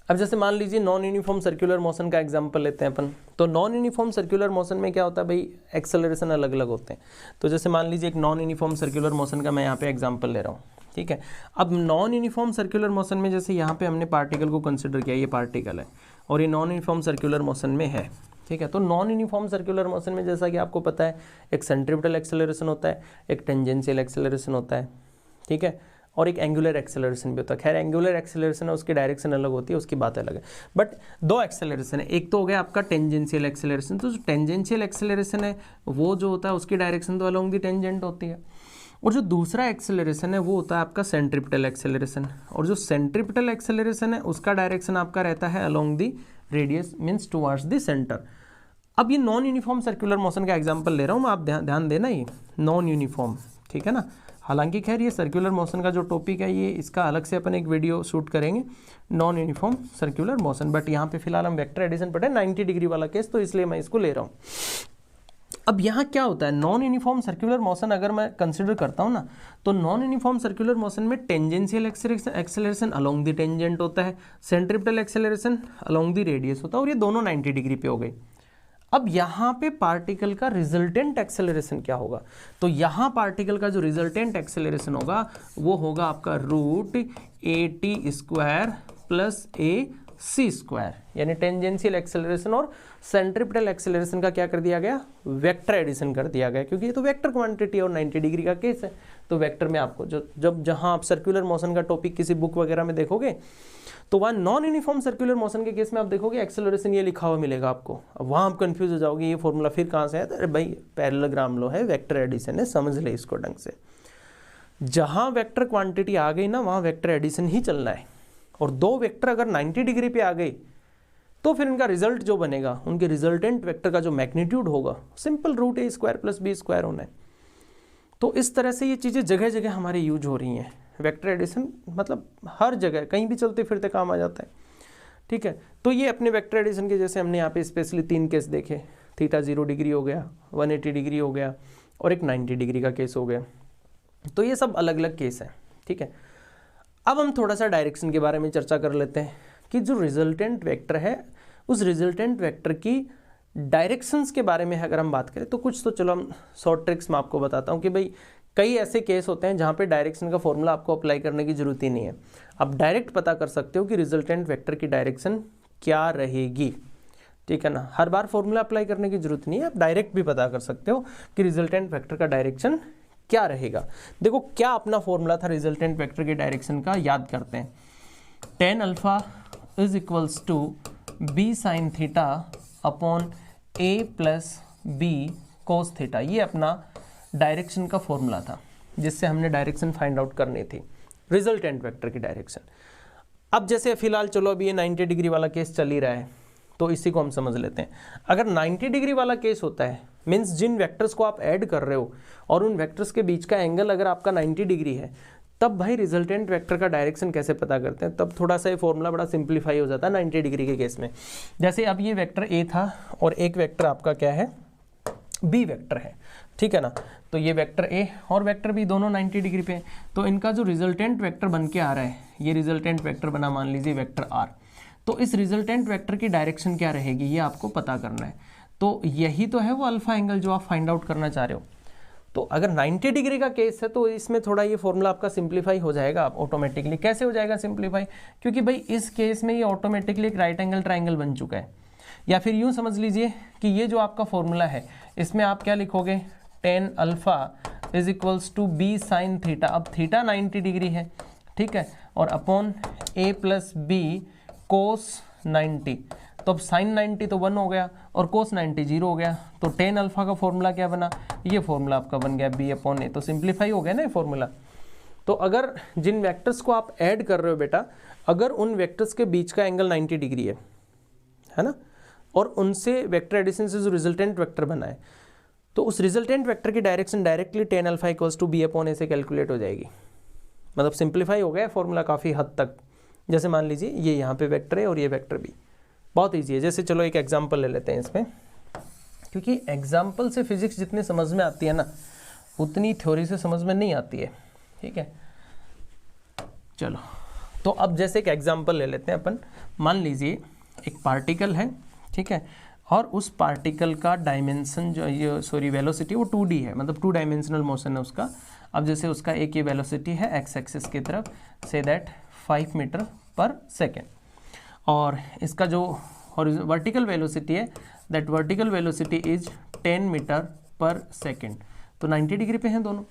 अब जैसे मान लीजिए नॉन यूनिफॉर्म सर्कुलर मोशन का एग्जांपल लेते हैं अपन। तो नॉन यूनिफॉर्म सर्कुलर मोशन में क्या होता है भाई, एक्सेलरेशन अलग अलग होते हैं। तो जैसे मान लीजिए एक नॉन यूनिफॉर्म सर्कुलर मोशन का मैं यहाँ पे एग्जांपल ले रहा हूँ। ठीक है, अब नॉन यूनिफॉर्म सर्कुलर मोशन में जैसे यहाँ पे हमने पार्टिकल को कंसिडर किया, ये पार्टिकल है और ये नॉन यूनिफॉर्म सर्कुलर मोशन में है। ठीक है, तो नॉन यूनिफॉर्म सर्कुलर मोशन में जैसा कि आपको पता है एक सेंट्रीपिटल एक्सेलरेशन होता है, एक टेंजेंशियल एक्सेलरेशन होता है। ठीक है, और एक एंगुलर एक्सेलरेशन भी होता है। खैर एंगुलर एक्सेलरेशन है उसकी डायरेक्शन अलग होती है, उसकी बात अलग है। बट दो एक्सेलरेशन है, एक तो हो गया आपका टेंजेंशियल एक्सेलरेशन। तो जो टेंजेंशियल एक्सेलरेशन है वो जो होता है उसकी डायरेक्शन तो अलोंग दी टेंजेंट होती है, और जो दूसरा एक्सेलरेशन है वो होता है आपका सेंट्रीपिटल एक्सेलरेशन। और जो सेंट्रीपिटल एक्सेलरेशन है उसका डायरेक्शन आपका रहता है along the radius, means towards the centre. अब ये नॉन यूनिफॉर्म सर्कुलर मोशन का एग्जाम्पल ले रहा हूँ मैं, आप ध्यान देना, ये नॉन यूनिफॉर्म। ठीक है ना, हालांकि खैर ये सर्कुलर मोशन का जो टॉपिक है ये इसका अलग से अपन एक वीडियो शूट करेंगे, non uniform circular motion. But यहाँ पे फिलहाल हम वेक्टर एडिशन पढ़े 90 डिग्री वाला केस, तो इसलिए मैं इसको ले रहा हूँ। अब यहाँ क्या होता है, नॉन यूनिफॉर्म सर्कुलर मोशन अगर मैं कंसिडर करता हूँ ना, तो नॉन यूनिफॉर्म सर्कुलर मोशन में tangential acceleration along the tangent होता है, centripetal acceleration along the radius होता है, और ये दोनों 90 डिग्री पे हो गई। अब यहाँ पे पार्टिकल का रिजल्टेंट एक्सेलरेशन क्या होगा, तो यहाँ पार्टिकल का जो रिजल्टेंट एक्सेलरेशन होगा वो होगा आपका √AT² + AC², यानी टेंजेंशियल एक्सेलरेशन और सेंट्रीपिटल एक्सेलरेशन का क्या कर दिया गया, वेक्टर एडिशन कर दिया गया, क्योंकि ये तो वेक्टर क्वांटिटी और 90 डिग्री का केस है। तो वेक्टर में आपको जहाँ आप सर्कुलर मोशन का टॉपिक किसी बुक वगैरह में देखोगे तो वहाँ नॉन यूनिफॉर्म सर्कुलर मोशन के केस में आप देखोगे एक्सेलरेशन ये लिखा हुआ मिलेगा आपको। अब वहाँ आप कंफ्यूज हो जाओगे, ये फॉर्मूला फिर कहाँ से है, अरे भाई पैरेललोग्राम लो है, वेक्टर एडिशन है, समझ ले इसको ढंग से। जहाँ वेक्टर क्वांटिटी आ गई ना वहाँ वेक्टर एडिशन ही चलना है, और दो वेक्टर अगर 90 डिग्री पे आ गए तो फिर इनका रिजल्ट जो बनेगा, उनके रिजल्टेंट वेक्टर का जो मैग्नीट्यूड होगा सिंपल √A² + B² होना है। तो इस तरह से ये चीज़ें जगह जगह हमारी यूज हो रही हैं। वेक्टर एडिशन मतलब हर जगह कहीं भी चलते फिरते काम आ जाता है। ठीक है, तो ये अपने वेक्टर एडिशन के जैसे हमने यहाँ पे स्पेशली 3 केस देखे, थीटा 0 डिग्री हो गया, 180 डिग्री हो गया, और एक 90 डिग्री का केस हो गया। तो ये सब अलग अलग केस हैं। ठीक है, अब हम थोड़ा सा डायरेक्शन के बारे में चर्चा कर लेते हैं कि जो रिजल्टेंट वेक्टर है उस रिजल्टेंट वेक्टर की डायरेक्शंस के बारे में अगर हम बात करें तो कुछ तो चलो हम शॉर्ट ट्रिक्स में आपको बताता हूँ कि भाई कई ऐसे केस होते हैं जहाँ पे डायरेक्शन का फॉर्मूला आपको अप्लाई करने की जरूरत ही नहीं है, आप डायरेक्ट पता कर सकते हो कि रिजल्टेंट वेक्टर की डायरेक्शन क्या रहेगी। ठीक है ना, हर बार फॉर्मूला अप्लाई करने की जरूरत नहीं है, आप डायरेक्ट भी पता कर सकते हो कि रिजल्टेंट वेक्टर का डायरेक्शन क्या रहेगा। देखो क्या अपना फॉर्मूला था रिजल्टेंट वेक्टर के डायरेक्शन का, याद करते हैं। tan α = B sin θ upon A + B cos θ, ये अपना डायरेक्शन का फॉर्मूला था जिससे हमने डायरेक्शन फाइंड आउट करनी थी, रिजल्टेंट वेक्टर की डायरेक्शन। अब जैसे फिलहाल चलो अभी ये 90 डिग्री वाला केस चल ही रहा है, तो इसी को हम समझ लेते हैं। अगर 90 डिग्री वाला केस होता है, मीन्स जिन वेक्टर्स को आप ऐड कर रहे हो और उन वेक्टर्स के बीच का एंगल अगर आपका 90 डिग्री है, तब भाई रिजल्टेंट वेक्टर का डायरेक्शन कैसे पता करते हैं, तब थोड़ा सा ये फॉर्मूला बड़ा सिंप्लीफाई हो जाता है 90 डिग्री के केस में। जैसे अब ये वेक्टर ए था और एक वेक्टर आपका क्या है, बी वेक्टर है, ठीक है ना। तो ये वेक्टर ए और वेक्टर बी दोनों 90 डिग्री पे हैं, तो इनका जो रिजल्टेंट वेक्टर बन के आ रहा है, ये रिजल्टेंट वेक्टर बना मान लीजिए वेक्टर आर। तो इस रिजल्टेंट वेक्टर की डायरेक्शन क्या रहेगी ये आपको पता करना है। तो यही तो है वो अल्फा एंगल जो आप फाइंड आउट करना चाह रहे हो। तो अगर 90 डिग्री का केस है तो इसमें थोड़ा ये फॉर्मूला आपका सिंप्लीफाई हो जाएगा ऑटोमेटिकली। कैसे हो जाएगा सिंप्लीफाई? क्योंकि भाई इस केस में ये ऑटोमेटिकली एक राइट एंगल ट्राइंगल बन चुका है। या फिर यूँ समझ लीजिए कि ये जो आपका फॉर्मूला है इसमें आप क्या लिखोगे, tan alpha is equals to B sine theta. अब थीटा 90 डिग्री है, ठीक है, और upon a plus B cos 90। तो अब साइन 90 तो 1 हो गया और कोस 90 0 हो गया। तो tan अल्फा का फॉर्मूला क्या बना, ये फॉर्मूला आपका बन गया b अपॉन a। तो सिंप्लीफाई हो गया ना ये फॉर्मूला। तो अगर जिन वेक्टर्स को आप ऐड कर रहे हो बेटा, अगर उन वेक्टर्स के बीच का एंगल 90 डिग्री है ना, और उनसे वेक्टर एडिशन से जो रिजल्टेंट वेक्टर बना है, तो उस रिजल्टेंट वेक्टर की direction directly tan alpha equals to b upon a से कैलकुलेट हो जाएगी। मतलब सिंप्लीफाई हो गया फॉर्मूला काफ़ी हद तक। जैसे मान लीजिए ये यहाँ पे वेक्टर है और ये वेक्टर भी, बहुत ईजी है। जैसे चलो एक एग्जांपल ले लेते हैं इसमें, क्योंकि एग्जांपल से फिजिक्स जितनी समझ में आती है ना उतनी थ्योरी से समझ में नहीं आती है, ठीक है। चलो तो अब जैसे एक एग्जांपल ले लेते हैं अपन। मान लीजिए एक पार्टिकल है, ठीक है, और उस पार्टिकल का डायमेंशन जो ये सॉरी वेलोसिटी वो 2D है, मतलब 2 डायमेंशनल मोशन है उसका। अब जैसे उसका एक ये वेलोसिटी है एक्स एक्सिस की तरफ, say that 5 metre per second, और इसका जो वर्टिकल वेलोसिटी है that vertical velocity is 10 metre per second. तो 90 डिग्री पे हैं दोनों।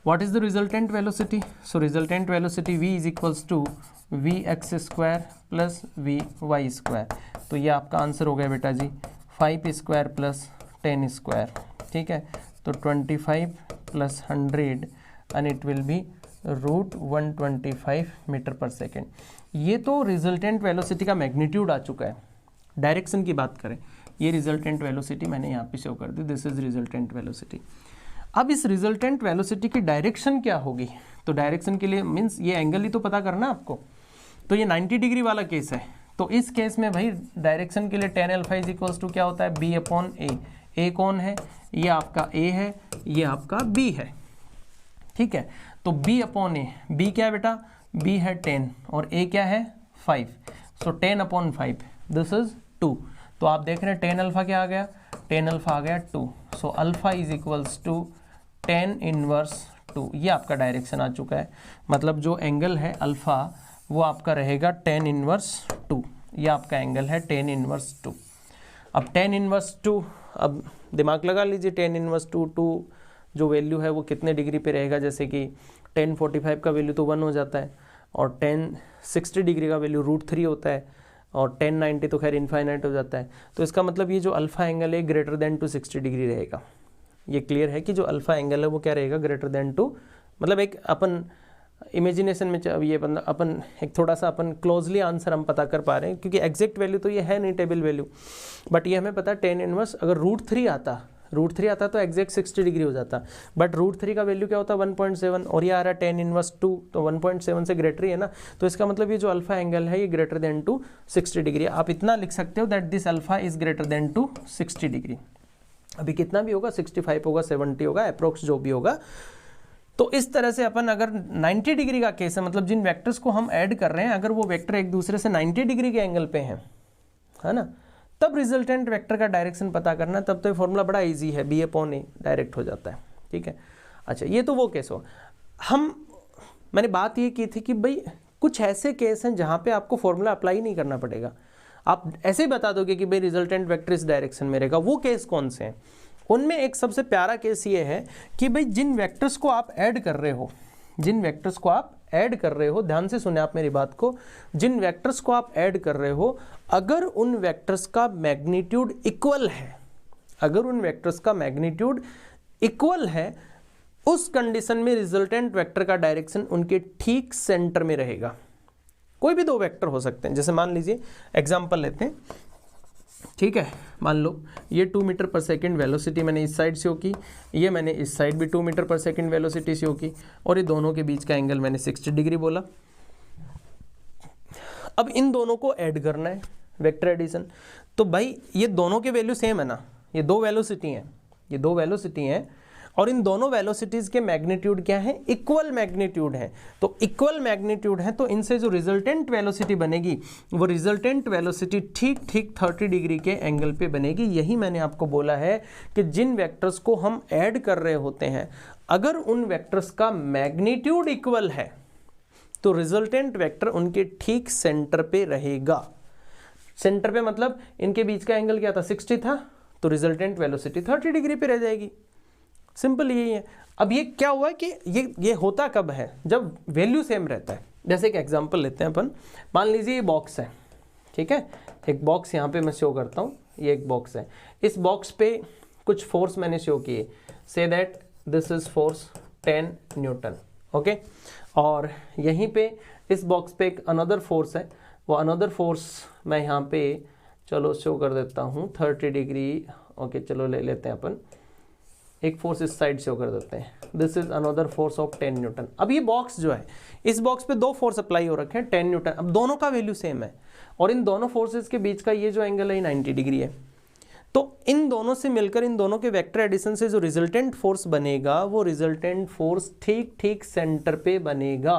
What is the resultant velocity? So resultant velocity v is equals to V X square plus V Y square. तो ये आपका आंसर हो गया बेटा जी 5 स्क्वायर प्लस 10 स्क्वायर, ठीक है। तो 25 plus 100 and it will be √125 metre per second. ये तो रिजल्टेंट वेलोसिटी का मैग्नीट्यूड आ चुका है। डायरेक्शन की बात करें, ये रिजल्टेंट वेलोसिटी मैंने यहाँ पे शो कर दी, दिस इज रिजल्टेंट वेलोसिटी। अब इस रिजल्टेंट वेलोसिटी की डायरेक्शन क्या होगी? तो डायरेक्शन के लिए मीन्स ये एंगल ही तो पता करना आपको। तो ये 90 डिग्री वाला केस है, तो इस केस में भाई डायरेक्शन के लिए tan alpha is equals to क्या होता है, b अपॉन ए। ए कौन है? ये आपका a है, ये आपका b है, ठीक है। तो b अपॉन ए, b क्या है बेटा? b है 10 और a क्या है 5। सो 10 अपॉन 5 दिस इज 2। तो आप देख रहे हैं tan अल्फा क्या आ गया, tan अल्फा आ गया 2। So alpha is equals to tan inverse 2। ये आपका डायरेक्शन आ चुका है, मतलब जो एंगल है अल्फा वो आपका रहेगा tan इनवर्स 2। ये आपका एंगल है tan इनवर्स 2। अब tan इनवर्स 2, अब दिमाग लगा लीजिए, tan इनवर्स 2 जो वैल्यू है वो कितने डिग्री पे रहेगा? जैसे कि tan 45 का वैल्यू तो 1 हो जाता है, और tan 60 डिग्री का वैल्यू √3 होता है, और tan 90 तो खैर इनफाइनाइट हो जाता है। तो इसका मतलब ये जो अल्फा एंगल है ग्रेटर देन टू 60 डिग्री रहेगा। ये क्लियर है कि जो अल्फा एंगल है वो क्या रहेगा, ग्रेटर देन टू, मतलब एक अपन इमेजिनेशन में अब ये अपन एक थोड़ा सा अपन क्लोजली आंसर हम पता कर पा रहे हैं, क्योंकि एग्जैक्ट वैल्यू तो ये है नहीं टेबल वैल्यू, बट ये हमें पता है tan इनवर्स अगर √3 आता तो एग्जैक्ट 60 डिग्री हो जाता, बट √3 का वैल्यू क्या होता है 1.7, और ये आ रहा है tan इनवर्स 2, तो 1.7 से ग्रेटर ही है ना। तो इसका मतलब ये जो अल्फा एंगल है ये ग्रेटर देन टू 60 डिग्री। आप इतना लिख सकते हो that this alpha is greater than to 60 degree. अभी कितना भी होगा, 65 होगा, 70 होगा, अप्रोक्स जो भी होगा। तो इस तरह से अपन अगर 90 डिग्री का केस है, मतलब जिन वेक्टर्स को हम ऐड कर रहे हैं अगर वो वेक्टर एक दूसरे से 90 डिग्री के एंगल पे हैं, है ना, तब रिजल्टेंट वेक्टर का डायरेक्शन पता करना, तब तो ये फॉर्मूला बड़ा इजी है, b अपॉन ए डायरेक्ट हो जाता है, ठीक है। अच्छा, ये तो वो केस हो। मैंने बात ये की थी कि भाई कुछ ऐसे केस हैं जहाँ पे आपको फॉर्मूला अप्लाई नहीं करना पड़ेगा, आप ऐसे ही बता दोगे कि भाई रिजल्टेंट वेक्टर इस डायरेक्शन में रहेगा। वो केस कौन से हैं? उनमें एक सबसे प्यारा केस ये है कि भाई जिन वेक्टर्स को आप ऐड कर रहे हो, ध्यान से सुने आप मेरी बात को, जिन वेक्टर्स को आप ऐड कर रहे हो, अगर उन वेक्टर्स का मैग्नीट्यूड इक्वल है, उस कंडीशन में रिजल्टेंट वेक्टर का डायरेक्शन उनके ठीक सेंटर में रहेगा। कोई भी दो वेक्टर हो सकते हैं, जैसे मान लीजिए एग्जांपल लेते हैं, ठीक है। मान लो ये 2 मीटर पर सेकंड वेलोसिटी मैंने इस साइड से होगी, ये मैंने इस साइड भी 2 मीटर पर सेकंड वेलोसिटी से होगी, और ये दोनों के बीच का एंगल मैंने 60 डिग्री बोला। अब इन दोनों को ऐड करना है, वेक्टर एडिशन। तो भाई ये दोनों के वैल्यू सेम है ना, ये दो वेलोसिटी हैं, और इन दोनों वेलोसिटीज के मैग्नीट्यूड क्या है, इक्वल मैग्नीट्यूड है। तो इक्वल मैग्नीट्यूड है तो इनसे जो रिजल्टेंट वेलोसिटी बनेगी वो रिजल्टेंट वेलोसिटी ठीक 30 डिग्री के एंगल पे बनेगी। यही मैंने आपको बोला है कि जिन वेक्टर्स को हम ऐड कर रहे होते हैं अगर उन वेक्टर्स का मैग्नीट्यूड इक्वल है तो रिजल्टेंट वेक्टर उनके ठीक सेंटर पे रहेगा। सेंटर पे मतलब इनके बीच का एंगल क्या था, 60 था, तो रिजल्टेंट वेलोसिटी 30 डिग्री पे रह जाएगी। सिंपल यही है। अब ये क्या हुआ कि ये होता कब है, जब वैल्यू सेम रहता है। जैसे एक एग्जांपल लेते हैं अपन, मान लीजिए ये बॉक्स है, ठीक है, एक बॉक्स यहाँ पे मैं शो करता हूँ, ये एक बॉक्स है, इस बॉक्स पे कुछ फोर्स मैंने शो किए, say that this is force 10 Newton, okay. और यहीं पे इस बॉक्स पे एक अनदर फोर्स है, वो अनदर फोर्स मैं यहाँ पे चलो शो कर देता हूँ 30 डिग्री, ओके, चलो ले लेते हैं अपन, एक फोर्स इस साइड शो कर देते हैं, this is another force of 10 Newton. अब ये बॉक्स जो है, इस बॉक्स पे दो फोर्स अप्लाई हो रखे हैं 10 न्यूटन, अब दोनों का वैल्यू सेम है और इन दोनों फोर्सेस के बीच का ये जो एंगल है 90 डिग्री है। तो इन दोनों से मिलकर इन दोनों के वेक्टर एडिशन से जो रिजल्टेंट फोर्स बनेगा वो रिजल्टेंट फोर्स ठीक सेंटर पे बनेगा।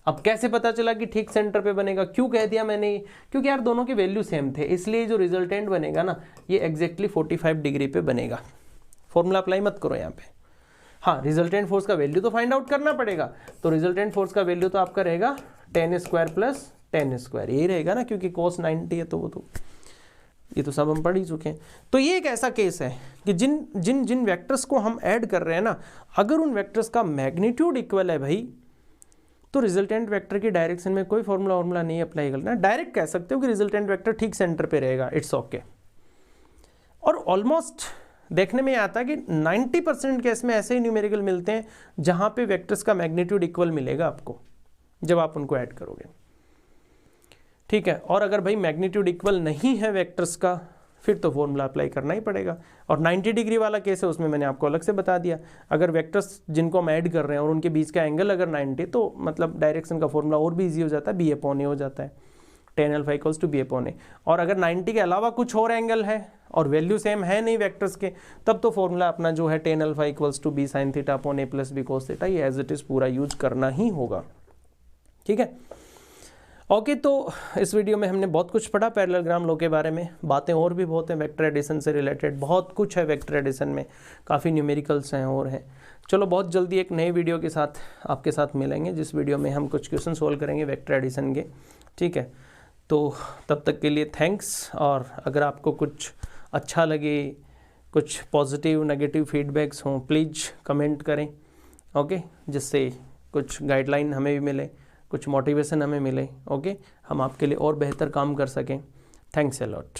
अब कैसे पता चला कि ठीक सेंटर पे बनेगा, क्यों कह दिया मैंने, क्योंकि यार दोनों के वैल्यू सेम थे, इसलिए जो रिजल्टेंट बनेगा ना ये एग्जैक्टली 45 डिग्री पे बनेगा। फॉर्मूला अप्लाई मत करो यहाँ पे। हाँ, रिजल्टेंट फोर्स का वैल्यू तो फाइंड आउट करना पड़ेगा, तो रिजल्टेंट फोर्स का वैल्यू तो आपका रहेगा 10 स्क्वायर प्लस 10 स्क्वायर, यही रहेगा ना, क्योंकि cos 90 है तो वो तो ये तो सब हम पढ़ ही चुके हैं। तो ये एक ऐसा केस है कि जिन जिन जिन वेक्टर्स को हम ऐड कर रहे हैं ना, अगर उन वेक्टर्स का मैग्नीट्यूड इक्वल है भाई, तो रिजल्टेंट वेक्टर की डायरेक्शन में कोई फॉर्मूला नहीं अप्लाई करना, डायरेक्ट कह सकते हो कि रिजल्टेंट वेक्टर ठीक सेंटर पे रहेगा, इट्स ओके। और ऑलमोस्ट देखने में आता है कि 90% केस में ऐसे ही न्यूमेरिकल मिलते हैं जहां पे वेक्टर्स का मैग्नीट्यूड इक्वल मिलेगा आपको जब आप उनको ऐड करोगे, ठीक है। और अगर भाई मैग्नीट्यूड इक्वल नहीं है वेक्टर्स का, फिर तो फॉर्मूला अप्लाई करना ही पड़ेगा। और 90 डिग्री वाला केस है, उसमें मैंने आपको अलग से बता दिया, अगर वेक्टर्स जिनको हम ऐड कर रहे हैं और उनके बीच का एंगल अगर 90, तो मतलब डायरेक्शन का फॉर्मूला और भी ईजी हो जाता है, b/a हो जाता है, tan alpha equals to b/a। और अगर 90 के अलावा कुछ और एंगल है और वैल्यू सेम है नहीं वेक्टर्स के, तब तो फॉर्मूला अपना जो है tan alpha equals to b sin theta upon a plus b cos theta, ये एज इट इज पूरा यूज करना ही होगा, ठीक है। ओके, तो इस वीडियो में हमने बहुत कुछ पढ़ा पैरेललोग्राम लॉ के बारे में, बातें और भी बहुत हैं वेक्टर एडिशन से रिलेटेड, बहुत कुछ है वेक्टर एडिशन में, काफ़ी न्यूमेरिकल्स हैं और हैं। चलो बहुत जल्दी एक नए वीडियो के साथ आपके साथ मिलेंगे, जिस वीडियो में हम कुछ क्वेश्चन सोल्व करेंगे वेक्टर एडिशन के, ठीक है। तो तब तक के लिए थैंक्स, और अगर आपको कुछ अच्छा लगे, कुछ पॉजिटिव नेगेटिव फीडबैक्स हों, प्लीज़ कमेंट करें, ओके, जिससे कुछ गाइडलाइन हमें भी मिले, कुछ मोटिवेशन हमें मिले, ओके, हम आपके लिए और बेहतर काम कर सकें। Thanks a lot.